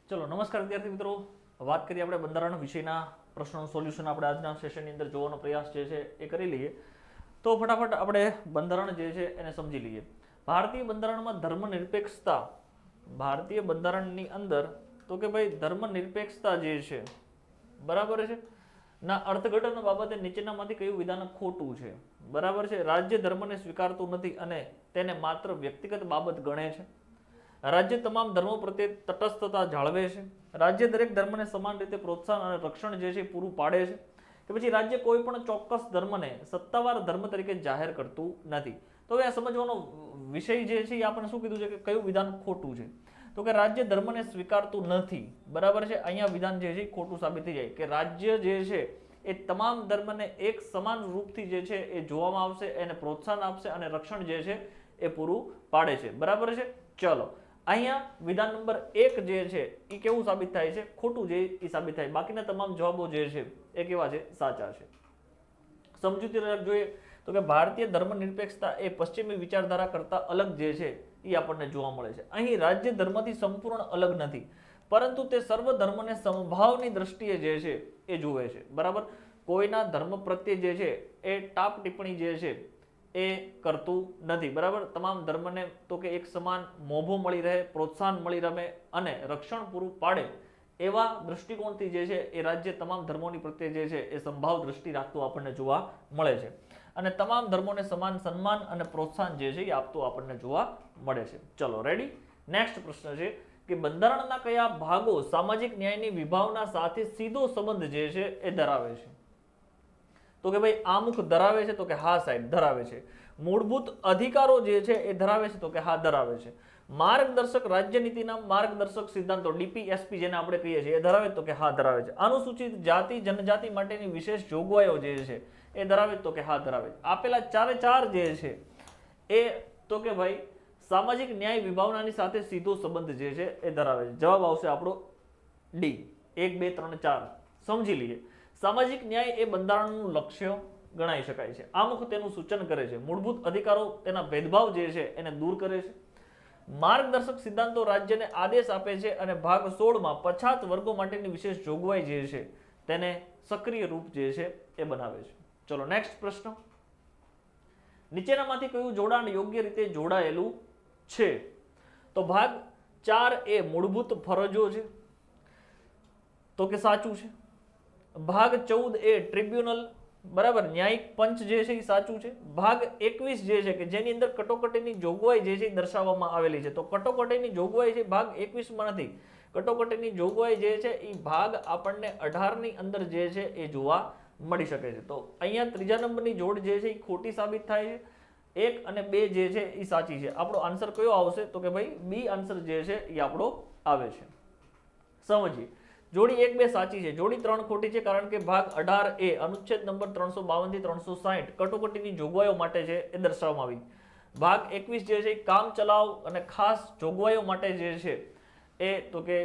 ચલો નમસ્કાર વિદ્યાર્થી મિત્રો, વાત કરીએ આપણે બંધારણ વિષયના પ્રશ્નોનું સોલ્યુશન આપણે આજના સેશનની અંદર જોવાનો પ્રયાસ જે છે એ કરી લઈએ. તો ફટાફટ આપણે બંધારણ જે છે એને સમજી લઈએ. ભારતીય બંધારણમાં ધર્મનિરપેક્ષતા, ભારતીય બંધારણની અંદર તો કે ભાઈ ધર્મનિરપેક્ષતા જે છે બરાબર છે ના અર્થઘટન બાબતે નીચેનામાંથી કયું વિધાન ખોટું છે? બરાબર છે. રાજ્ય ધર્મને સ્વીકારતું નથી અને તેને માત્ર વ્યક્તિગત બાબત ગણે છે. રાજ્ય તમામ ધર્મો પ્રત્યે તટસ્થતા જાળવે છે. રાજ્ય દરેક ધર્મને સમાન રીતે પ્રોત્સાહન અને રક્ષણ જે છે પૂરું પાડે છે. કે પછી રાજ્ય કોઈ પણ ચોક્કસ ધર્મને સત્તાવાર ધર્મ તરીકે જાહેર કરતું નથી. તો હવે આ સમજવાનો વિષય જે છે એ આપણે શું કીધું છે કે કયું વિધાન ખોટું છે? તો કે રાજ્ય ધર્મને સ્વીકારતું નથી. બરાબર છે. અહીંયા વિધાન જે છે ખોટું સાબિત થઈ જાય કે રાજ્ય જે છે એ તમામ ધર્મને એક સમાન રૂપથી જે છે એ જોવામાં આવશે, એને પ્રોત્સાહન આપશે અને રક્ષણ જે છે એ પૂરું પાડે છે. બરાબર છે. ચલો અહીંયા વિધાન નંબર 1 જે છે એ કેવું સાબિત થાય છે? ખોટું જે એ સાબિત થાય. બાકીના તમામ જવાબો જે છે એ કેવા છે? સાચા છે. સમજૂતી જોઈએ તો કે ભારતીય ધર્મનિરપેક્ષતા એ પશ્ચિમી વિચારધારા કરતા અલગ જે છે એ આપણને જોવા મળે છે. અહીં રાજ્ય ધર્મથી સંપૂર્ણ અલગ નથી, પરંતુ તે સર્વ ધર્મને સમભાવની દ્રષ્ટિએ જે છે એ જુએ છે. બરાબર. કોઈના ધર્મ પ્રત્યે જે છે એ ટાપ ટિપ્પણી જે છે એ કરતું નથી. બરાબર. તમામ ધર્મને તો કે એક સમાન મોભો મળી રહે, પ્રોત્સાહન મળી રહે અને રક્ષણ પૂરું પાડે એવા દૃષ્ટિકોણથી જે છે એ રાજ્ય તમામ ધર્મોની પ્રત્યે જે છે એ સંભાવ દ્રષ્ટિ રાખતું આપણને જોવા મળે છે અને તમામ ધર્મોને સમાન સન્માન અને પ્રોત્સાહન જે છે એ આપતું આપણને જોવા મળે છે. ચલો રેડી. નેક્સ્ટ પ્રશ્ન છે કે બંધારણના કયા ભાગો સામાજિક ન્યાયની વિભાવના સાથે સીધો સંબંધ જે છે એ ધરાવે છે? તો કે ભાઈ આમુખ ધરાવે છે, તો કે હા સાહેબ ધરાવે છે. મૂળભૂત અધિકારો જે છે એ ધરાવે છે, તો કે હા ધરાવે છે. માર્ગદર્શક રાજ્યનીતિના માર્ગદર્શક સિદ્ધાંતો ડીપીએસપી જેને આપણે કહીએ છીએ એ ધરાવે, તો કે હા ધરાવે છે. અનુસૂચિત જાતિ જનજાતિ માટેની વિશેષ જોગવાઈઓ જે છે એ ધરાવે, તો કે હા ધરાવે છે. આપેલા ચારે ચાર જે છે એ તો કે ભાઈ સામાજિક ન્યાય વિભાવનાની સાથે સીધો સંબંધ જે છે એ ધરાવે છે. જવાબ આવશે આપણો ડી. 1 2 3 4 સમજી લઈએ. સામાજિક ન્યાય એ બંધારણનું લક્ષ્ય ગણાઈ શકાય છે. આમુખ તેનું સૂચન કરે છે. મૂળભૂત અધિકારો તેના ભેદભાવ જે છે એને દૂર કરે છે. માર્ગદર્શક સિદ્ધાંતો રાજ્યને આદેશ આપે છે અને ભાગ 16 માં પછાત વર્ગો માટેની વિશેષ જોગવાઈ જે છે તેને સક્રિય રૂપ જે છે એ બનાવે છે. ચલો નેક્સ્ટ પ્રશ્ન. નીચેનામાંથી કયું જોડાણ યોગ્ય રીતે જોડાયેલું છે? તો ભાગ 4 એ મૂળભૂત ફરજો છે, તો કે સાચું છે. ભાગ 14 એ ટ્રિબ્યુનલ, બરાબર, ન્યાયિક પંચ જે છે એ સાચું છે. ભાગ 21 જે છે કે જેની અંદર કટોકટીની જોગવાઈ જે છે એ દર્શાવવામાં આવેલી છે, તો કટોકટીની જોગવાઈ છે ભાગ 21 માં નથી. કટોકટીની જોગવાઈ જે છે એ ભાગ આપણને 18 ની અંદર જે છે એ જોવા મળી શકે છે. તો અહીંયા ત્રીજા નંબરની જોડ જે છે એ ખોટી સાબિત થાય છે. 1 અને 2 જે છે એ સાચી છે. આપણો આન્સર કયો આવશે? તો કે ભાઈ બી આન્સર જે છે એ આપણો આવે છે. સમજીએ. જોડી 1 2 સાચી છે. જોડી 3 ખોટી છે, કારણ કે ભાગ 18 એ અનુચ્છેદ નંબર 352 થી 360 કટોકટીની જોગવાઈઓ માટે છે એ દર્શાવવામાં આવી. ભાગ 21 જે છે કામ ચલાવ અને ખાસ જોગવાઈઓ માટે જે છે એ તો કે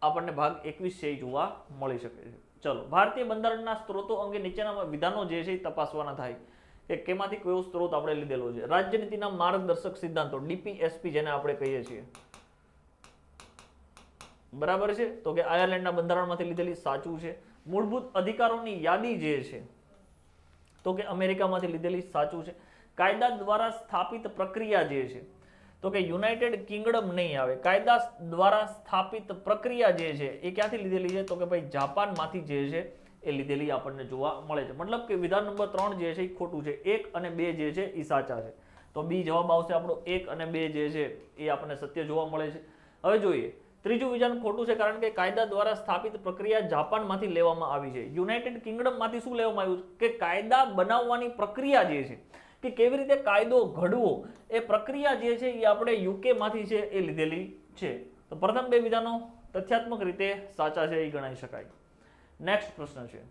આપણને ભાગ 21 છે એ જોવા મળી શકે છે. ચલો ભારતીય બંધારણના સ્ત્રોતો અંગે નીચેના વિધાનો જે છે એ તપાસવાના થાય કે કેમાંથી કયો સ્ત્રોત આપણે લીધેલો છે. રાજ્યનીતિના માર્ગદર્શક સિદ્ધાંતો ડીપીએસપી જેને આપણે કહીએ છીએ, બરાબર છે, તો કે આયર્લેન્ડના બંધારણમાંથી લીધેલી, સાચું છે. મૂળભૂત અધિકારોની યાદી જે છે તો કે અમેરિકામાંથી લીધેલી, સાચું છે. કાયદા દ્વારા સ્થાપિત પ્રક્રિયા જે છે તો કે યુનાઇટેડ કિંગડમ નહીં આવે. કાયદા દ્વારા સ્થાપિત પ્રક્રિયા જે છે એ ક્યાંથી લીધેલી છે? તો કે ભાઈ જાપાનમાંથી જે છે એ લીધેલી આપણને જોવા મળે છે. મતલબ કે વિધાન નંબર 3 જે છે એ ખોટું છે. 1 અને 2 જે છે એ સાચા છે. તો બી જવાબ આવશે આપણો. 1 અને 2 જે છે એ આપણને સત્ય જોવા મળે છે. હવે જોઈએ ત્રીજું વિધાન ખોટું છે, કારણ કે કાયદા દ્વારા સ્થાપિત પ્રક્રિયા જાપાનમાંથી લેવામાં આવી છે. યુનાઇટેડ કિંગડમમાંથી શું લેવામાં આવ્યું કે કાયદા બનાવવાની પ્રક્રિયા જે છે કે કેવી રીતે કાયદો ઘડવો એ પ્રક્રિયા જે છે એ આપણે યુકે માંથી છે એ લીધેલી છે. તો પ્રથમ બે વિધાનો તથ્યાત્મક રીતે સાચા છે એ ગણાઈ શકાય. નેક્સ્ટ પ્રશ્ન છે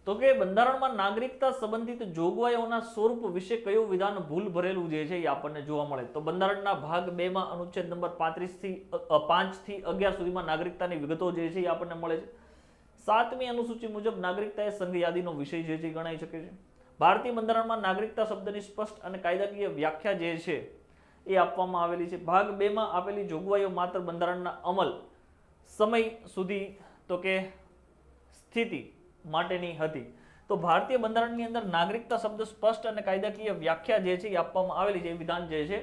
તો કે બંધારણમાં નાગરિકતા સંબંધિત જોગવાઈઓના સ્વરૂપ વિશે કયું વિધાન ભૂલ ભરેલું જે છે એ આપણને જોવા મળે? તો બંધારણના ભાગ 2 માં અનુચ્છેદ નંબર 5 થી 11 સુધીમાં નાગરિકતાની વિગતો જે છે એ આપણને મળે છે. 7મી અનુસૂચિ મુજબ નાગરિકતા એ સંઘ યાદીનો વિષય જે છે ગણાઈ શકે છે. ભારતીય બંધારણમાં નાગરિકતા શબ્દની સ્પષ્ટ અને કાયદાકીય વ્યાખ્યા જે છે એ આપવામાં આવેલી છે. ભાગ 2 માં આપેલી જોગવાઈઓ માત્ર બંધારણના અમલ સમય સુધી તો કે સ્થિતિ માટેની હતી. તો ભારતીય બંધારણની અંદર નાગરિકતા શબ્દ સ્પષ્ટ અને કાયદાકીય વ્યાખ્યા જે છે એ આપવામાં આવેલી છે. એ વિધાન જે છે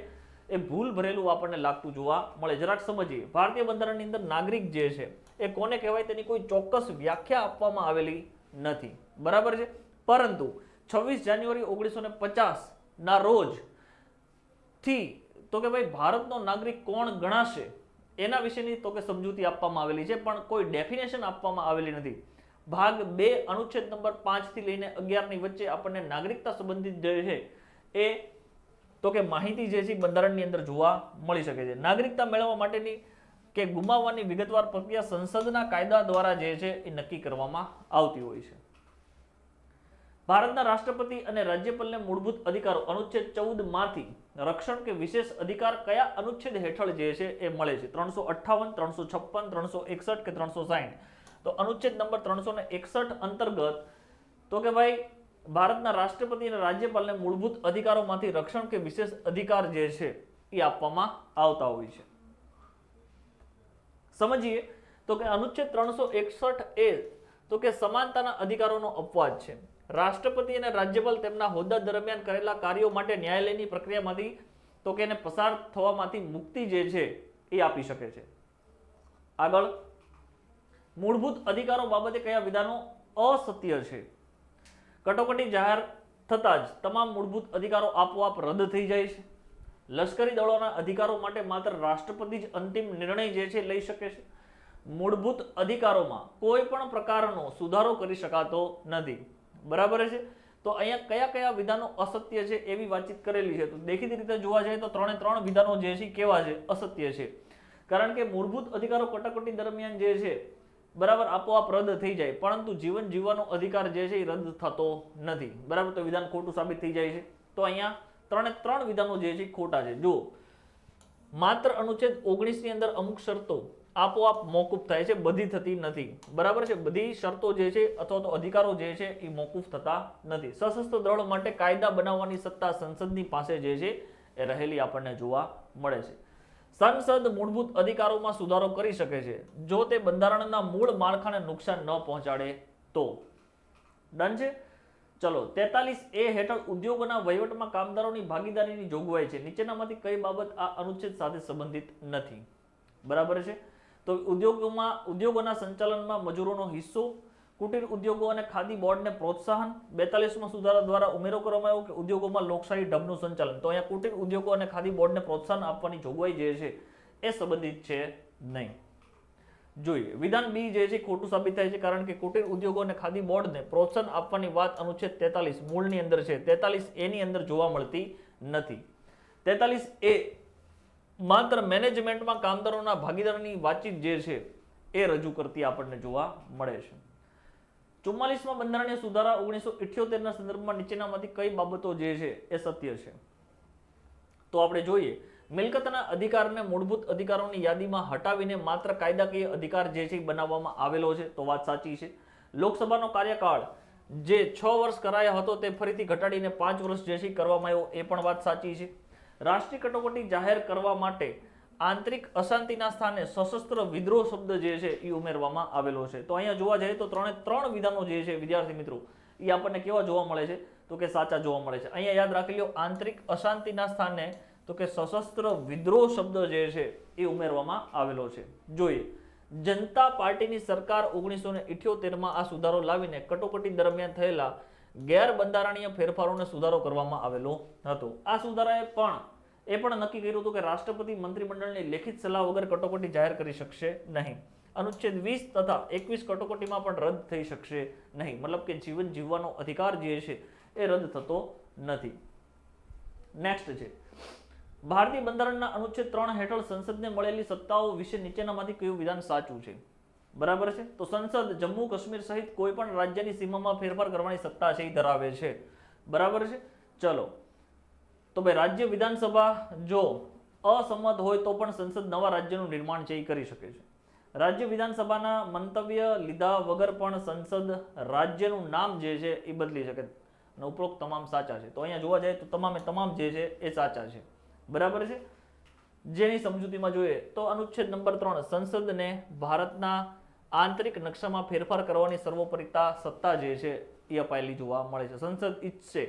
એ ભૂલ ભરેલું આપણને લાગતું જોવા મળે. જરાક સમજીએ. ભારતીય બંધારણની અંદર નાગરિક જે છે એ કોને કહેવાય તેની કોઈ ચોક્કસ વ્યાખ્યા આપવામાં આવેલી નથી. બરાબર છે. પરંતુ 26 જાન્યુઆરી 1950 ના રોજ થી તો કે ભાઈ ભારતનો નાગરિક કોણ ગણાશે એના વિશેની તો કે સમજૂતી આપવામાં આવેલી છે, પણ કોઈ ડેફિનેશન આપવામાં આવેલી નથી. ભાગ 2 અનુચ્છેદ નંબર 5 થી લઈને 11 ની વચ્ચે આપણને નાગરિકતા સંબંધિત જે છે એ તો કે માહિતી જે છે બંધારણની અંદર જોવા મળી શકે છે. નાગરિકતા મેળવવા માટેની કે ગુમાવવાની વિગતવાર પ્રક્રિયા સંસદના કાયદા દ્વારા જે છે એ નક્કી કરવામાં આવતી હોય છે. ભારતના રાષ્ટ્રપતિ અને રાજ્યપાલને મૂળભૂત અધિકારો અનુચ્છેદ 14 માંથી રક્ષણ કે વિશેષ અધિકાર કયા અનુચ્છેદ હેઠળ જે છે એ મળે છે? 358, 356, 361 કે 360? તો અનુચ્છેદ નંબર 361 અંતર્ગત તો કે ભાઈ ભારતના રાષ્ટ્રપતિ અને રાજ્યપાલને મૂળભૂત અધિકારોમાંથી રક્ષણ કે વિશેષ અધિકાર જે છે એ આપવામાં આવતા હોય છે. સમજીએ તો કે અનુચ્છેદ 361 એ તો કે સમાનતાના અધિકારોનો અપવાદ છે. રાષ્ટ્રપતિ અને રાજ્યપાલ તેમના હોદ્દા દરમિયાન કરેલા કાર્યો માટે ન્યાયાલયની પ્રક્રિયામાંથી તો કે એને પસાર થવામાંથી મુક્તિ જે છે એ આપી શકે છે. આગળ, મૂળભૂત અધિકારો બાબતે કયા વિધાનો અસત્ય છે? કટોકટી જાહેર થતાં જ તમામ મૂળભૂત અધિકારો આપોઆપ રદ થઈ જાય છે. લશ્કરી દળોના અધિકારો માટે માત્ર રાષ્ટ્રપતિ જ અંતિમ નિર્ણય જે છે લઈ શકે છે. મૂળભૂત અધિકારોમાં કોઈ પણ પ્રકારનો સુધારો કરી શકાતો નથી. બરાબર છે. તો અહીંયા કયા કયા વિધાનો અસત્ય છે એવી વાતચીત કરેલી છે. તો દેખીતી રીતે જોવા જાય તો 3 વિધાનો જે છે કેવા છે? અસત્ય છે. કારણ કે મૂળભૂત અધિકારો કટોકટી દરમિયાન જે છે બરાબર આપોઆપ રદ થઈ જાય, પરંતુ જીવન જીવવાનો અધિકાર જે છે એ રદ થતો નથી. બરાબર, તો વિધાન ખોટું સાબિત થઈ જાય છે. તો અહીંયા 3 વિધાનો જે છે ખોટા છે. જો માત્ર અનુચ્છેદ 19 ની અંદર અમુક શરતો આપોઆપ મોકૂફ થાય છે, બધી થતી નથી. બરાબર છે. બધી શરતો જે છે અથવા તો અધિકારો જે છે એ મોકૂફ થતા નથી. સશસ્ત્ર દળો માટે કાયદા બનાવવાની સત્તા સંસદની પાસે જે છે એ રહેલી આપણને જોવા મળે છે. સંસદ મૂળભૂત અધિકારોમાં સુધારો કરી શકે છે જો તે બંધારણના મૂળ માળખાને નુકસાન ન પહોંચાડે તો. ડન છે. ચલો, 43A હેઠળ ઉદ્યોગોના વહીવટમાં કામદારોની ભાગીદારીની જોગવાઈ છે. નીચેનામાંથી કઈ બાબત આ અનુચ્છેદ સાથે સંબંધિત નથી? બરાબર છે. તો ઉદ્યોગોના સંચાલનમાં મજૂરોનો હિસ્સો, કુટીર ઉદ્યોગો અને ખાદી બોર્ડને પ્રોત્સાહન. 42માં સુધારા દ્વારા ઉમેરો કરવામાં આવ્યો કે ઉદ્યોગોમાં લોકશાહી ઢબનું સંચાલન. તો અહીંયા કુટીર ઉદ્યોગો અને ખાદી બોર્ડને પ્રોત્સાહન આપવાની જોગવાઈ જે છે એ સંબંધિત છે નહીં. જોઈએ, વિધાન બી જે છે ખોટું સાબિત થાય છે, કારણ કે કુટીર ઉદ્યોગો અને ખાદી બોર્ડને પ્રોત્સાહન આપવાની વાત અનુચ્છેદ 43 મૂળની અંદર છે, 43A ની અંદર જોવા મળતી નથી. 43A માત્ર મેનેજમેન્ટમાં કામદારોના ભાગીદારની વાતચીત જે છે એ રજૂ કરતી આપણને જોવા મળે છે. 44માં બંધારણીય સુધારા 1978 ના સંદર્ભમાં નીચેનામાંથી કઈ બાબતો જે છે એ સત્ય છે? તો આપણે જોઈએ, મિલકતના અધિકારને મૂળભૂત અધિકારોની યાદીમાં હટાવીને માત્ર કાયદાકીય અધિકાર જે છે બનાવવામાં આવેલો છે. તો વાત સાચી છે. લોકસભાનો કાર્યકાળ જે 6 વર્ષ કરાયો હતો તે ફરીથી ઘટાડીને 5 વર્ષ જે છે કરવામાં આવ્યો, એ પણ વાત સાચી છે. રાષ્ટ્રીય કટોકટી જાહેર કરવા માટે આંતરિક અશાંતિના સ્થાને સશસ્ત્ર વિદ્રોહ શબ્દ જે છે એ ઉમેરવામાં આવેલો છે. તો અહીંયા જોવા જઈએ તો 3 વિધાનો જે છે વિદ્યાર્થી મિત્રો એ આપણને કેવા જોવા મળે છે? તો કે સાચા જોવા મળે છે. અહીંયા યાદ રાખી લો, આંતરિક અશાંતિના સ્થાને તો કે સશસ્ત્ર વિદ્રોહ શબ્દ જે છે એ ઉમેરવામાં આવેલો છે. જોઈએ, જનતા પાર્ટીની સરકાર 1978માં આ સુધારો લાવીને કટોકટી દરમિયાન થયેલા ગેરબંધારણીય ફેરફારોને સુધારો કરવામાં આવેલો હતો. આ સુધારાએ પણ નક્કી કર્યું હતું કે રાષ્ટ્રપતિ મંત્રીમંડળની લેખિત સલાહ વગર કટોકટી જાહેર કરી શકશે નહીં. અનુચ્છેદ 20 તથા 21 કટોકટીમાં પણ રદ થઈ શકશે નહીં. મતલબ કે જીવન જીવવાનો અધિકાર જે છે એ રદ થતો નથી. નેક્સ્ટ છે, ભારતીય બંધારણના અનુચ્છેદ 3 હેઠળ સંસદને મળેલી સત્તાઓ વિશે નીચેનામાંથી કયું વિધાન સાચું છે? બરાબર છે. તો સંસદ જમ્મુ કાશ્મીર સહિત કોઈ પણ રાજ્યની સીમામાં ફેરફાર કરવાની સત્તા છે એ ધરાવે છે. બરાબર છે. ચલો, તો ભાઈ રાજ્ય વિધાનસભા જો અસંમત હોય તો પણ સંસદ નવા રાજ્યનું નિર્માણ છે એ કરી શકે છે. રાજ્ય વિધાનસભાના મંતવ્ય લીધા વગર પણ સંસદ રાજ્યનું નામ જે છે એ બદલી શકે. અને ઉપરોક્ત તમામ સાચા છે. તો અહીંયા જોવા જાય તો તમામે તમામ જે છે એ સાચા છે. બરાબર છે. જેની સમજૂતીમાં જોઈએ તો અનુચ્છેદ નંબર 3, સંસદને ભારતના આંતરિક નકશામાં ફેરફાર કરવાની સર્વોપરિતા સત્તા જે છે એ અપાયેલી જોવા મળે છે. સંસદ ઈચ્છે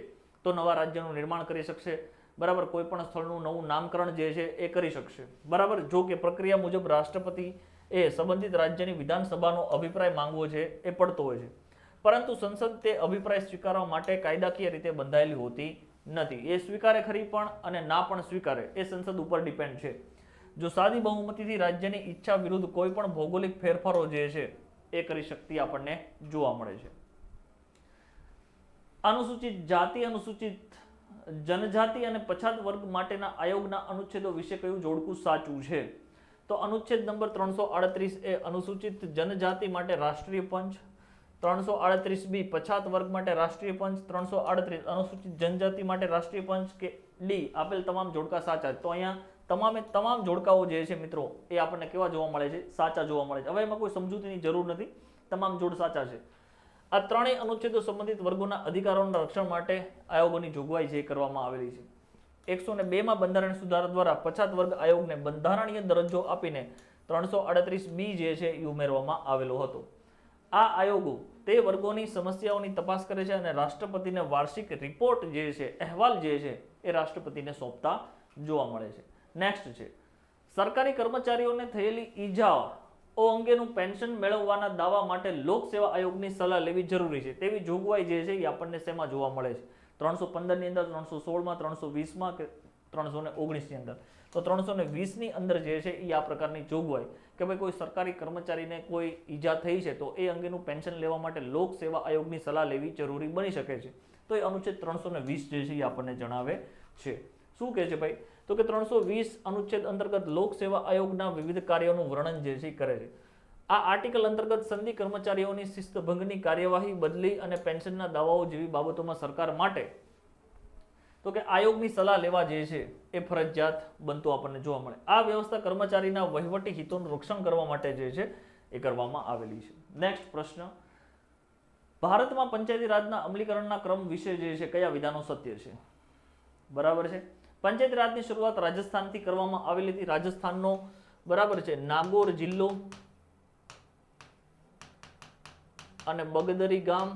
તો નવા રાજ્યનું નિર્માણ કરી શકશે, બરાબર, કોઈ પણ સ્થળનું નવું નામકરણ જે છે એ કરી શકશે, બરાબર. જો કે પ્રક્રિયા મુજબ રાષ્ટ્રપતિ એ સંબંધિત રાજ્યની વિધાનસભાનો અભિપ્રાય માંગવો છે એ પડતો હોય છે, પરંતુ સંસદ તે અભિપ્રાય સ્વીકારવા માટે કાયદાકીય રીતે બંધાયેલી હોતી નથી. એ સ્વીકારે ખરી પણ અને ના પણ સ્વીકારે એ સંસદ ઉપર ડિપેન્ડ છે. જો સાદી બહુમતીથી રાજ્યની ઈચ્છા વિરુદ્ધ કોઈ પણ ભૌગોલિક ફેરફારો જે છે એ કરી શકતી આપણને જોવા મળે છે. અનુસૂચિત જાતિ, અનુસૂચિત જનજાતિ અને પછાત વર્ગ માટેના આયોગના અનુચ્છેદો વિશે કયું જોડકું સાચું છે? તો અનુચ્છેદ નંબર 338 એ અનુસૂચિત જનજાતિ માટે રાષ્ટ્રીય પંચ, 338B પછાત વર્ગ માટે રાષ્ટ્રીય પંચ, 338 અનુસૂચિત જનજાતિ માટે રાષ્ટ્રીય પંચ કે ડી આપેલ તમામ જોડકા સાચા. તો અહીંયા તમામે તમામ જોડકાઓ જે છે મિત્રો એ આપણને કેવા જોવા મળે છે? સાચા જોવા મળે છે. હવે એમાં કોઈ સમજૂતીની જરૂર નથી, તમામ જોડ સાચા છે. આ ત્રણેય અનુચ્છેદો સંબંધિત વર્ગોના અધિકારોના રક્ષણ માટે આયોગોની જોગવાઈ જે કરવામાં આવેલી છે. 102 માં બંધારણ સુધારા દ્વારા પછાત વર્ગ આયોગને બંધારણીય દરજ્જો આપીને 338B જે છે એ ઉમેરવામાં આવેલો હતો. આ આયોગો તે વર્ગોની સમસ્યાઓની તપાસ કરે છે અને રાષ્ટ્રપતિને વાર્ષિક રિપોર્ટ જે છે, અહેવાલ જે છે એ રાષ્ટ્રપતિને સોંપતા જોવા મળે છે. નેક્સ્ટ છે સરકારી કર્મચારીઓને થયેલી ઈજાઓ અંગેનું પેન્શન મેળવવાના દાવા માટે લોકસેવા આયોગની સલાહ લેવી જરૂરી છે તેવી જોગવાઈ જે છે એ આપણને શેમાં જોવા મળે છે? 315 ની અંદર, 316 માં, 320 માં કે 319 ની અંદર? તો 320 ની અંદર જે છે એ આ પ્રકારની જોગવાઈ કે ભાઈ કોઈ સરકારી કર્મચારીને કોઈ ઈજા થઈ છે તો એ અંગેનું પેન્શન લેવા માટે લોક સેવા આયોગની સલાહ લેવી જરૂરી બની શકે છે. તો એ અનુચ્છેદ 320 જે છે એ આપણને જણાવે છે. શું કહે છે ભાઈ? તો કે 320 અનુચ્છેદ અંતર્ગત લોક સેવા આયોગના વિવિધ કાર્યોનું વર્ણન જે છે કરે છે. આ આર્ટિકલ અંતર્ગત સંધિ કર્મચારીઓની શિસ્તભંગની કાર્યવાહી, બદલી અને પેન્શનના દાવાઓ જેવી બાબતોમાં સરકાર માટે તો કે આયોગની સલાહ લેવા જે છે એ ફરજિયાત બનતું આપણને જોવા મળે. આ વ્યવસ્થા કર્મચારીના વહીવટી હિતોનું રક્ષણ કરવા માટે જે છે એ કરવામાં આવેલી છે. નેક્સ્ટ પ્રશ્ન, ભારતમાં પંચાયતી રાજના અમલીકરણના ક્રમ વિશે જે છે કયા વિધાનો સત્ય છે? બરાબર છે. પંચાયતી રાજની શરૂઆત રાજસ્થાનથી કરવામાં આવેલી હતી. રાજસ્થાનનો બરાબર છે નાગોર જિલ્લો અને બગદરી ગામ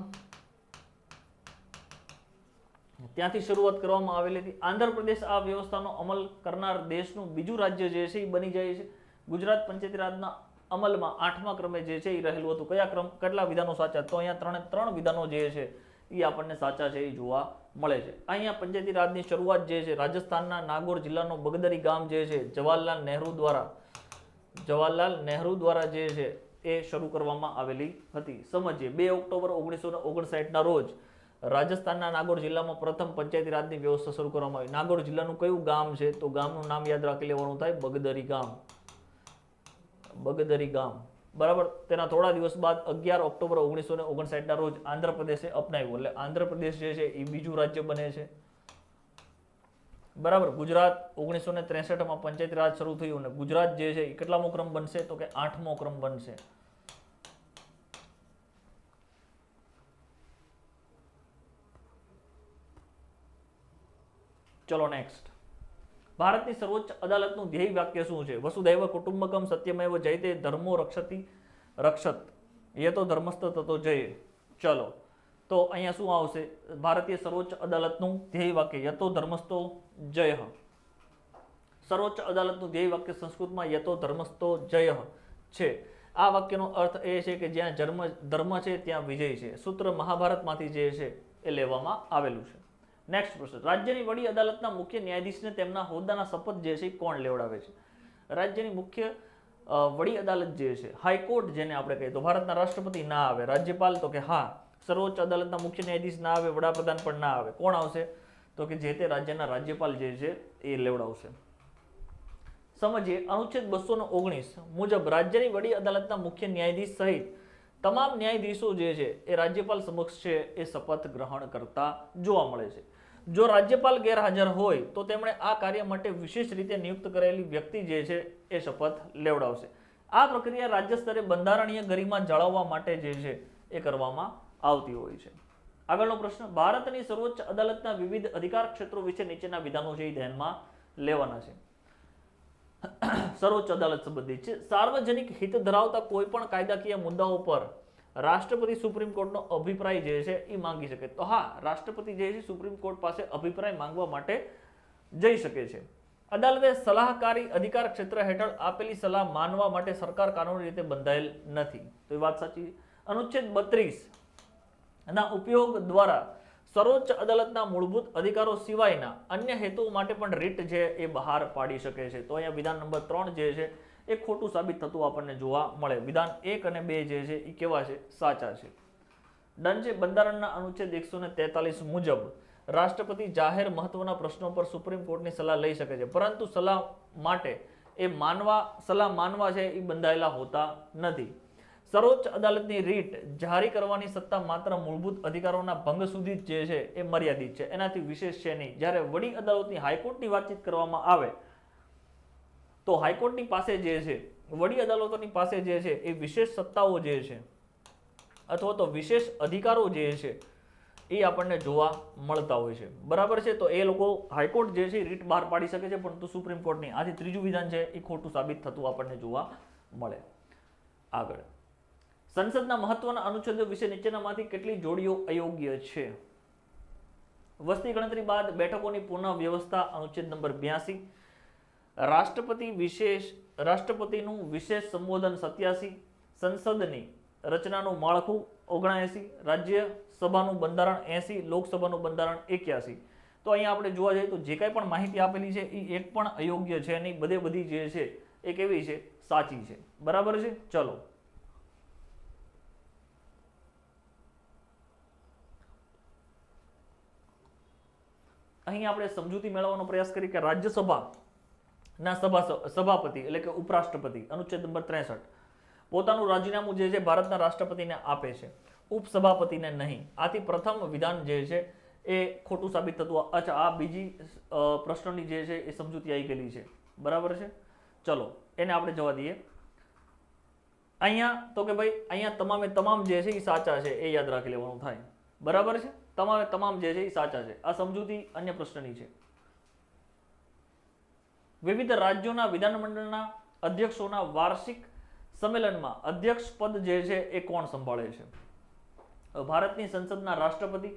ત્યાંથી શરૂઆત કરવામાં આવેલી હતી. આંધ્રપ્રદેશ આ વ્યવસ્થાનો અમલ કરનાર દેશનું બીજું રાજ્ય જે છે એ બની જાય છે. ગુજરાત પંચાયતી રાજના અમલમાં 8મા ક્રમે જે છે એ રહેલું હતું. કયા ક્રમ, કેટલા વિધાનો સાચા? તો અહીંયા ત્રણ વિધાનો જે છે એ આપણને સાચા છે એ જોવા મળે છે. અહીંયા પંચાયતી રાજની શરૂઆત જે છે રાજસ્થાનના નાગોર જિલ્લાનો બગદરી ગામ જે છે જવાહરલાલ નહેરુ દ્વારા જે છે એ શરૂ કરવામાં આવેલી હતી. સમજીએ 2 ઓક્ટોબર 1959 ના રોજ રાજસ્થાનના નાગોર જિલ્લામાં પ્રથમ પંચાયતી રાજની વ્યવસ્થા શરૂ કરવામાં આવી. નાગોર જિલ્લાનું કયું ગામ છે? તો ગામનું નામ યાદ રાખી લેવાનું થાય બગદરી ગામ. બગદરી ગામ, બરાબર. તેના થોડા દિવસ બાદ 11 ઓક્ટોબર 1959 ના રોજ આંધ્રપ્રદેશે અપનાવ્યું. એટલે આંધ્રપ્રદેશ જે છે એ બીજું રાજ્ય બને છે, બરાબર. ગુજરાત 1963 માં પંચાયતી રાજ શરૂ થયું અને ગુજરાત જે છે એ કેટલામો ક્રમ બનશે? તો કે 8મો ક્રમ બનશે. ચલો નેક્સ્ટ, ભારતની સર્વોચ્ચ અદાલતનું ધ્યેય વાક્ય શું છે? વસુધૈવ કુટુંબકમ સત્યમેવ જયતે ધર્મો રક્ષત યતો ધર્મસ્થ તતો જય. ચલો તો અહીંયા શું આવશે? ભારતીય સર્વોચ્ચ અદાલતનું ધ્યેય વાક્ય યતો ધર્મસ્તો જય. સર્વોચ્ચ અદાલતનું ધ્યેય વાક્ય સંસ્કૃતમાં યતો ધર્મસ્તો જય છે. આ વાક્યનો અર્થ એ છે કે જ્યાં ધર્મ છે ત્યાં વિજય છે. સૂત્ર મહાભારતમાંથી જે છે એ લેવામાં આવેલું છે. નેક્સ્ટ પ્રશ્ન, રાજ્યની વડી અદાલતના મુખ્ય ન્યાયાધીશને તેમના હોદ્દાના શપથ જે છે કોણ લેવડાવે છે? રાજ્યની મુખ્ય વડી અદાલત જે છે, હાઈકોર્ટ જેને આપણે કહીએ, તો ભારતના રાષ્ટ્રપતિ ના આવે. રાજ્યપાલ તો કે હા. સર્વોચ્ચ અદાલતના મુખ્ય ન્યાયાધીશ ના આવે, વડાપ્રધાન પણ ના આવે. કોણ આવશે? તો કે જે તે રાજ્યના રાજ્યપાલ જે છે એ લેવડાવશે. સમજીએ અનુચ્છેદ 219 મુજબ રાજ્યની વડી અદાલતના મુખ્ય ન્યાયાધીશ સહિત તમામ ન્યાયાધીશો જે છે એ રાજ્યપાલ સમક્ષ છે એ શપથ ગ્રહણ કરતા જોવા મળે છે. જો રાજ્યપાલ ગેરહાજર હોય તો તેમણે આ કાર્ય માટે વિશેષ રીતે નિયુક્ત કરેલી વ્યક્તિ જે છે એ શપથ લેવડાવશે. આ પ્રક્રિયા રાજ્ય સ્તરે બંધારણીય ગરિમા જાળવવા માટે જે છે એ કરવામાં આવતી હોય છે. આગળનો પ્રશ્ન, ભારતની સર્વોચ્ચ અદાલતના વિવિધ અધિકાર ક્ષેત્રો વિશે નીચેના વિધાનો છે એ ધ્યાનમાં લેવાના છે. સર્વોચ્ચ અદાલત સંબંધિત છે. સાર્વજનિક હિત ધરાવતા કોઈ પણ કાયદાકીય મુદ્દાઓ પર રાષ્ટ્રપતિ સુપ્રીમ કોર્ટનો અભિપ્રાય જે છે એ માંગી શકે. તો હા, રાષ્ટ્રપતિ જે છે સુપ્રીમ કોર્ટ પાસે અભિપ્રાય માંગવા માટે જઈ શકે છે. અદાલતે સલાહકારી અધિકાર ક્ષેત્ર હેઠળ આપેલી સલાહ માનવા માટે સરકાર કાનૂની રીતે બંધાયેલ નથી. તો એ વાત સાચી. અનુચ્છેદ 32 ના ઉપયોગ દ્વારા સર્વોચ્ચ અદાલતના મૂળભૂત અધિકારો સિવાયના અન્ય હેતુઓ માટે પણ રીટ છે એ બહાર પાડી શકે છે. તો અહીંયા વિધાન નંબર 3 જે છે એ ખોટું સાબિત થતું આપણને જોવા મળે. વિધાન 1 અને 2 જે છે એ કેવા છે? સાચા છે. ડન છે. બંધારણના અનુચ્છેદ 143 મુજબ રાષ્ટ્રપતિ જાહેર મહત્વના પ્રશ્નો પર સુપ્રીમ કોર્ટની સલાહ લઈ શકે છે, પરંતુ સલાહ માટે સલાહ માનવા છે એ બંધાયેલા હોતા નથી. સર્વોચ્ચ અદાલતની રીટ જારી કરવાની સત્તા માત્ર મૂળભૂત અધિકારોના ભંગ સુધી જ જે છે એ મર્યાદિત છે, એનાથી વિશેષ છે નહીં. જ્યારે વડી અદાલતની હાઈકોર્ટની વાતચીત કરવામાં આવે તો હાઈકોર્ટની પાસે જે છે, વડી અદાલતોની પાસે જે છે એ વિશેષ સત્તાઓ જે છે અથવા તો વિશેષ અધિકારો જે છે એ આપણને જોવા મળતા હોય છે. બરાબર છે. તો એ લોકો હાઈકોર્ટ જે છે રીટ બહાર પાડી શકે છે, પરંતુ સુપ્રીમ કોર્ટની. આથી ત્રીજું વિધાન છે એ ખોટું સાબિત થતું આપણને જોવા મળે. આગળ, સંસદના મહત્વના અનુચ્છેદો વિશે નીચેનામાંથી કેટલી જોડીઓ અયોગ્ય છે? વસ્તી ગણતરી બાદ બેઠકોની પુનઃ વ્યવસ્થા અનુચ્છેદ નંબર 82, રાષ્ટ્રપતિનું વિશેષ સંબોધન 87, સંસદની રચનાનું માળખું 79, રાજ્યસભાનું બંધારણ 80, લોકસભાનું બંધારણ 81. તો અહીંયા આપણે જોવા જઈએ તો જે કાંઈ પણ માહિતી આપેલી છે એ એક પણ અયોગ્ય છે નહીં. બધી જે છે એ કેવી છે? સાચી છે. બરાબર છે. ચલો, અહીં આપણે સમજૂતી મેળવવાનો પ્રયાસ કરીએ કે રાજ્યસભાના સભાપતિ એટલે કે ઉપરાષ્ટ્રપતિ અનુચ્છેદ નંબર 63 પોતાનું રાજીનામું જે છે ભારતના રાષ્ટ્રપતિને આપે છે, ઉપસભાપતિને નહીં. આથી પ્રથમ વિધાન જે છે એ ખોટું સાબિત થતું. અચ્છા, આ બીજી પ્રશ્નની જે છે એ સમજૂતી આવી ગયેલી છે. બરાબર છે. ચલો, એને આપણે જવા દઈએ. અહીંયા તો કે ભાઈ અહીંયા તમામ જે છે એ સાચા છે, એ યાદ રાખી લેવાનું થાય. બરાબર છે. તમામ જે છે એ સાચા છે. આ સમજૂતી અન્ય પ્રશ્નની છે. વિવિધ રાજ્યોના વિધાનમંડળના અધ્યક્ષોના વાર્ષિક સંમેલનમાં અધ્યક્ષ પદ જે છે એ કોણ સંભાળે છે? ભારતની સંસદના રાષ્ટ્રપતિ,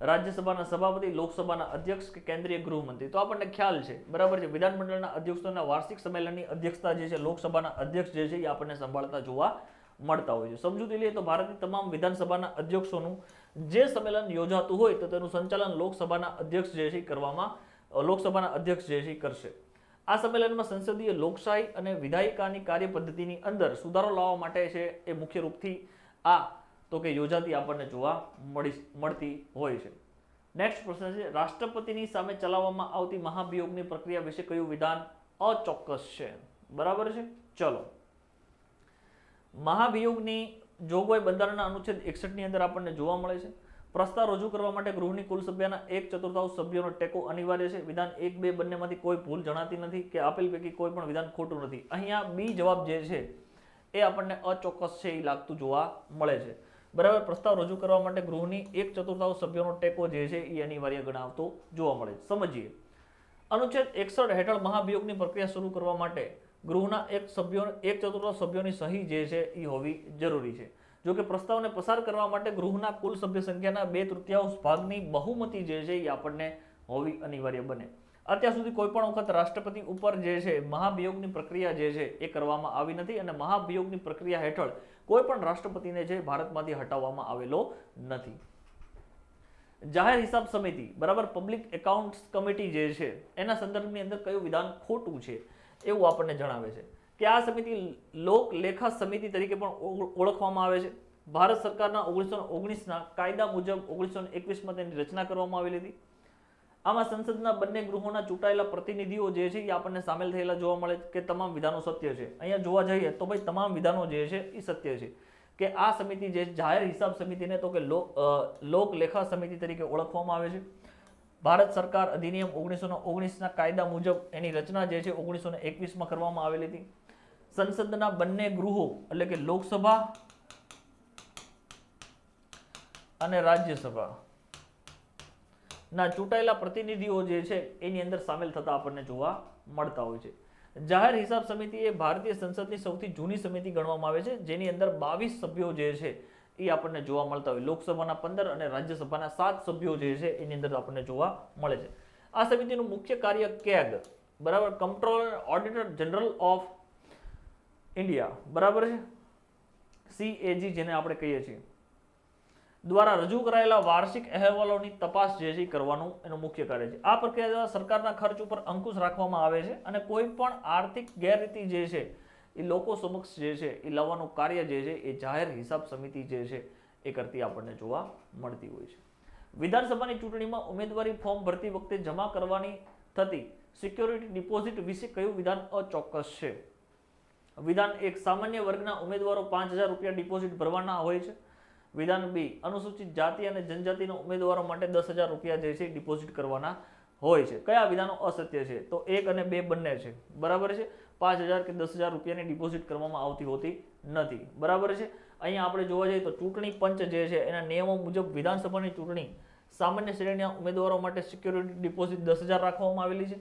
રાજ્યસભાના સભાપતિ, લોકસભાના અધ્યક્ષ કે કેન્દ્રીય ગૃહમંત્રી? તો આપણને ખ્યાલ છે. બરાબર છે. વિધાનમંડળના અધ્યક્ષોના વાર્ષિક સંમેલનની અધ્યક્ષતા જે છે લોકસભાના અધ્યક્ષ જે છે એ આપણને સંભાળતા જોવા મળતા હોય છે. સમજૂતી લઈએ તો ભારતની તમામ વિધાનસભાના અધ્યક્ષોનું જે સંમેલન યોજાતું હોય તો તેનું સંચાલન લોકસભાના અધ્યક્ષ જે છે લોકસભાના અધ્યક્ષ જે છે કરશે. આ સંમેલનમાં સંસદીય લોકશાહી અને વિધાયિકાની કાર્યપદ્ધતિની અંદર સુધારો લાવવા માટે છે એ મુખ્ય રૂપથી આ તો કે યોજાતી આપણને જોવા મળતી હોય છે. નેક્સ્ટ પ્રશ્ન છે, રાષ્ટ્રપતિની સામે ચલાવવામાં આવતી મહાભિયોગની પ્રક્રિયા વિશે કયું વિધાન અચોક્કસ છે? બરાબર છે. ચલો, મહાભિયોગની જોગવાઈ બંધારણના અનુચ્છેદ 61 ની અંદર આપણને જોવા મળે છે. પ્રસ્તાવ રજૂ કરવા માટે ગૃહની કુલ સભ્યના 1/4 સભ્યોનો ટેકો અનિવાર્ય છે. વિધાન 1, 2 બંનેમાંથી કોઈ ભૂલ જણાતી નથી કે આપેલ પૈકી કોઈ પણ વિધાન ખોટું નથી. અહીંયા બી જવાબ જે છે એ આપણને અચોક્કસ છે એ લાગતું જોવા મળે છે. બરાબર. પ્રસ્તાવ રજૂ કરવા માટે ગૃહની 1/4 સભ્યોનો ટેકો જે છે એ અનિવાર્ય ગણાવતો જોવા મળે છે. સમજીએ. અનુચ્છેદ 61 હેઠળ મહાભિયોગની પ્રક્રિયા શરૂ કરવા માટે ગૃહના 1/4 સભ્યોની સહી જે છે એ હોવી જરૂરી છે. જો કે પ્રસ્તાવને પસાર કરવા માટે ગૃહના કુલ સભ્ય સંખ્યાના 2/3 ભાગની બહુમતી જે છે એ આપણને હોવી અનિવાર્ય બને. અત્યાર સુધી કોઈ પણ વખત રાષ્ટ્રપતિ ઉપર જે છે મહાભિયોગની પ્રક્રિયા જે છે એ કરવામાં આવી નથી અને મહાભિયોગની પ્રક્રિયા હેઠળ કોઈ પણ રાષ્ટ્રપતિને જે ભારતમાંથી હટાવવામાં આવેલો નથી. જાહેર હિસાબ સમિતિ, બરાબર, પબ્લિક એકાઉન્ટ્સ કમિટી જે છે એના સંદર્ભની અંદર કયું વિધાન ખોટું છે એવું આપણને જણાવે છે કે આ સમિતિ લોક લેખા સમિતિ તરીકે પણ ઓળખવામાં આવે છે. ભારત સરકારના 1919ના કાયદા મુજબ 1921માં તેની રચના કરવામાં આવેલી હતી. આમાં સંસદના બંને ગૃહોના ચૂંટાયેલા પ્રતિનિધિઓ જે છે એ આપણને સામેલ થયેલા જોવા મળે કે તમામ વિધાનો સત્ય છે. અહીંયા જોવા જઈએ તો ભાઈ તમામ વિધાનો જે છે એ સત્ય છે કે આ સમિતિ જે જાહેર હિસાબ સમિતિને તો કે લોક લેખા સમિતિ તરીકે ઓળખવામાં આવે છે. ભારત સરકાર અધિનિયમ 1919ના કાયદા મુજબ એની રચના જે છે 1921માં કરવામાં આવેલી હતી. સંસદના બંને ગૃહો એટલે કે લોકસભા અને રાજ્યસભા ના ચૂંટાયેલા પ્રતિનિધિઓ જે છે એની અંદર સામેલ થતા આપણને જોવા મળતા હોય છે. જાહેર હિસાબ સમિતિ એ ભારતીય સંસદની સૌથી જૂની સમિતિ ગણવામાં આવે છે, જેની અંદર 22 સભ્યો જે છે એ આપણને જોવા મળતા હોય. લોકસભાના 15 અને રાજ્યસભાના 7 સભ્યો જે છે એની અંદર આપણને જોવા મળે છે. આ સમિતિનું મુખ્ય કાર્ય કેગ, બરાબર, controller auditor general of India, બરાબર છે, CAG જેને આપણે કહીએ છીએ, દ્વારા રજૂ કરાયેલા વાર્ષિક અહેવાલોની તપાસ જે છે કરવાનું એનું મુખ્ય કાર્ય છે. આ પ્રક્રિયા દ્વારા સરકારના ખર્ચ ઉપર અંકુશ રાખવામાં આવે છે અને કોઈ પણ આર્થિક ગેરરીતિ જે છે એ લોકો સમક્ષ જે છે એ લાવવાનું કાર્ય જે છે એ જાહેર હિસાબ સમિતિ જે છે એ કરતી આપણને જોવા મળતી હોય છે. વિધાનસભાની ચૂંટણીમાં ઉમેદવારી ફોર્મ ભરતી વખતે જમા કરવાની થતી સિક્યોરિટી ડિપોઝિટ વિશે કયું વિધાન અચોક્કસ છે? વિધાન 1, સામાન્ય વર્ગના ઉમેદવારો 5000 રૂપિયા ડિપોઝિટ ભરવાના હોય છે. વિધાન 2, અનુસૂચિત જાતિ અને જનજાતિના ઉમેદવારો માટે 10000 રૂપિયા જે છે ડિપોઝિટ કરવાના હોય છે. કયા વિધાનો અસત્ય છે? તો 1 અને 2 બંને છે, બરાબર છે. 5000 કે 10000 રૂપિયાની ડિપોઝિટ કરવામાં આવતી હોતી નથી, બરાબર છે. અહીંયા આપણે જોવા જઈએ તો ચૂંટણી પંચ જે છે એના નિયમો મુજબ વિધાનસભાની ચૂંટણી સામાન્ય શ્રેણીના ઉમેદવારો માટે સિક્યોરિટી ડિપોઝિટ 10000 રાખવામાં આવેલી છે.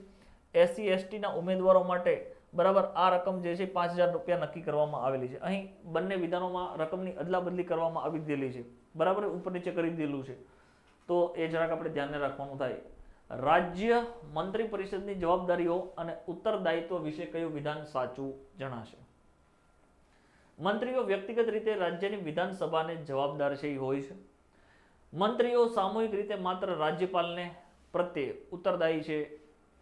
SC ST ના ઉમેદવારો માટે, બરાબર, આ રકમ જે છે 5000 રૂપિયા નક્કી કરવામાં આવેલી છે. અહીં બંને વિધાનોમાં રકમની અદલા બદલી કરવામાં આવી દીધેલી છે, બરાબર, ઉપર નીચે કરી દીધેલું છે, તો એ જરાક આપણે ધ્યાને રાખવાનું થાય. રાજ્ય મંત્રી પરિષદની જવાબદારીઓ અને ઉત્તરદાયિત્વ વિશે કયું વિધાન સાચું જણાશે? મંત્રીઓ વ્યક્તિગત રીતે રાજ્યની વિધાનસભાને જવાબદાર છે એ હોય છે. મંત્રીઓ સામૂહિક રીતે માત્ર રાજ્યપાલને પ્રત્યે ઉત્તરદાયી છે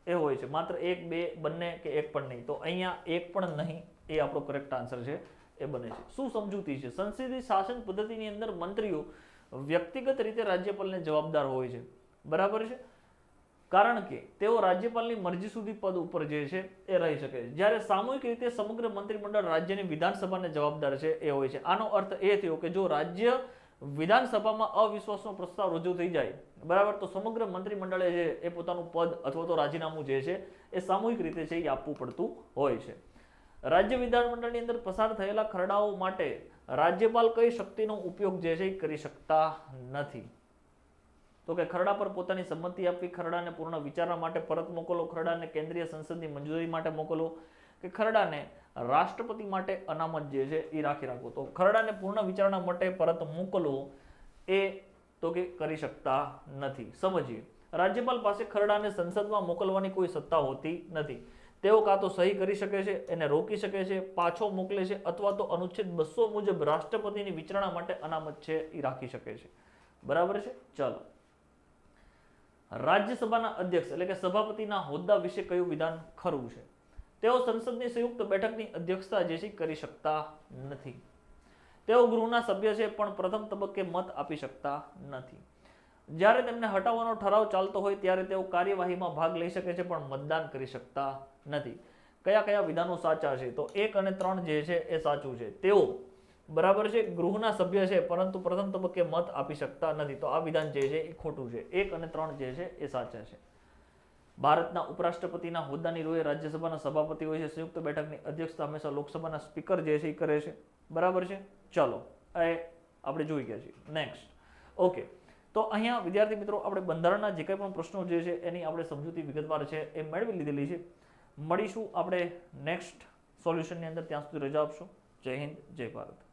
એ હોય છે. માત્ર 1, 2 બંને કે એક પણ નહીં. તો અહીંયા એક પણ નહીં એ આપણો કરેક્ટ આન્સર છે, એ બને છે. શું સમજૂતી છે? સંસદીય શાસન પદ્ધતિની અંદર મંત્રીઓ વ્યક્તિગત રીતે રાજ્યપાલને જવાબદાર હોય છે, બરાબર છે, કારણ કે તેઓ રાજ્યપાલની મરજી સુધી પદ ઉપર જે છે એ રહી શકે છે. જ્યારે સામૂહિક રીતે સમગ્ર મંત્રીમંડળ રાજ્યની વિધાનસભાને જવાબદાર છે એ હોય છે. આનો અર્થ એ થયો કે જો રાજ્ય વિધાનસભામાં અવિશ્વાસનો પ્રસ્તાવ રજૂ થઈ જાય, બરાબર, તો સમગ્ર મંત્રીમંડળે જે એ પોતાનું પદ અથવા તો રાજીનામું જે છે એ સામૂહિક રીતે છે એ આપવું પડતું હોય છે. રાજ્ય વિધાનમંડળની અંદર પસાર થયેલા ખરડાઓ માટે રાજ્યપાલ કઈ શક્તિનો ઉપયોગ જે છે એ કરી શકતા નથી? તો કે ખરડા પર પોતાની સંમતિ આપવી, ખરડાને પૂર્ણ વિચારણા માટે પરત મોકલો, ખરડાને કેન્દ્રીય સંસદની મંજૂરી માટે મોકલો, કે ખરડાને રાષ્ટ્રપતિ માટે અનામત જે છે એ રાખી રાખો. તો ખરડાને પૂર્ણ વિચારણા માટે પરત મોકલો એ તો કે કરી શકતા નથી. સમજીએ, રાજ્યપાલ પાસે ખરડાને સંસદમાં મોકલવાની કોઈ સત્તા હોતી નથી. તેઓ કાં તો સહી કરી શકે છે, એને રોકી શકે છે, પાછો મોકલે છે, અથવા તો અનુચ્છેદ 200 મુજબ રાષ્ટ્રપતિની વિચારણા માટે અનામત છે એ રાખી શકે છે, બરાબર છે. ચાલો, રાજ્યસભાના અધ્યક્ષ એટલે કે સભાપતિના હોદ્દા વિશે કયું વિધાન ખરું છે? તેઓ સંસદની સંયુક્ત બેઠકની અધ્યક્ષતા જે છે કરી શકતા નથી. તેઓ ગૃહના સભ્ય છે પણ પ્રથમ તબક્કે મત આપી શકતા નથી. જ્યારે તેમને હટાવવાનો ઠરાવ ચાલતો હોય ત્યારે તેઓ કાર્યવાહીમાં ભાગ લઈ શકે છે પણ મતદાન કરી શકતા નથી. કયા કયા વિધાનો સાચા છે? તો 1 અને 3 જે છે એ સાચું છે. તેઓ, બરાબર છે, ગૃહના સભ્ય છે પરંતુ પ્રથમ તબક્કે મત આપી શકતા નથી. તો આ વિધાન જે છે એ ખોટું છે. 1 અને 3 જે છે એ સાચા છે. ભારતના ઉપરાષ્ટ્રપતિના હોદ્દાની રૂએ રાજ્યસભાના સભાપતિ હોય છે. સંયુક્ત બેઠકની અધ્યક્ષતા હંમેશા લોકસભાના સ્પીકર જે છે એ કરે છે, બરાબર છે. ચાલો, એ આપણે જોઈ ગયા છીએ. Next, okay. તો અહીંયા વિદ્યાર્થી મિત્રો આપણે બંધારણના જે કંઈ પણ પ્રશ્નો જે છે એની આપણે સમજૂતી વિગતવાર છે એ મેળવી લીધેલી છે. મળીશું આપણે નેક્સ્ટ સોલ્યુશનની અંદર. ત્યાં સુધી રજા આપશો. જય હિન્દ, જય ભારત.